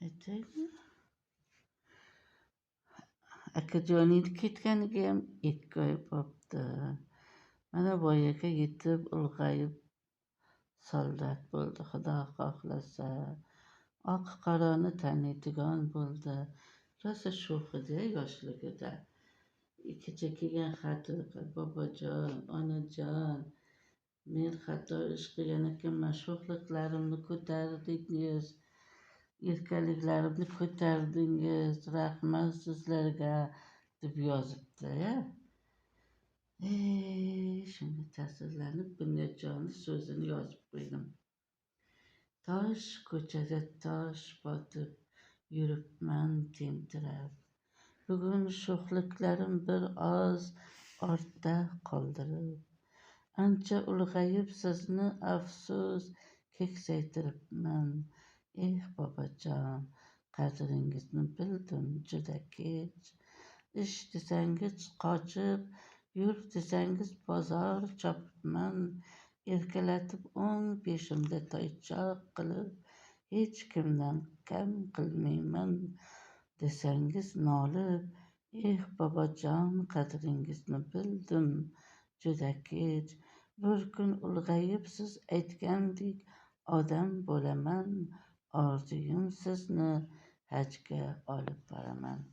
aytaymi? Akajoniyni ketganigayam 2 oy bo'pti. Mana voyaga yetib, ulg'ayib soldat bo'ldi, Xudo xohlasa. Oq-qorani taniydigan bo'ldi. Rosa sho'x edi yoshligida. Kecha kelgan xati o'qib, bobojon, onajon, men xato ish qilgan ekanman, sho'xliklarimni ko'tardingiz, erkaliklarimni ko'tardingiz, rahmat sizlarga deb yozibdi-ya. Shunga ta'sirlanib Bunyodjonni so'zini yozib qo'ydim. Tosh ko'chada tosh botib yuribman tentirab. Bugun sho'xliklarim bir oz ortda qoldirib. Ancha ulg'ayib sizni afsus keksaytiribman. Bobojon, qadringizni bildim juda kech. Ish desangiz qochib, yur desangiz bozor chopibman. Erkalatib o'ng beshimda toychoq qilib, hech kimdan kam qilmayman desangiz nolib. Bobojon, qadringizni bildim juda kech. Bir kun ulg'ayib siz aytgandek odam bo'laman. Orzuyim sizni hajga olib boraman.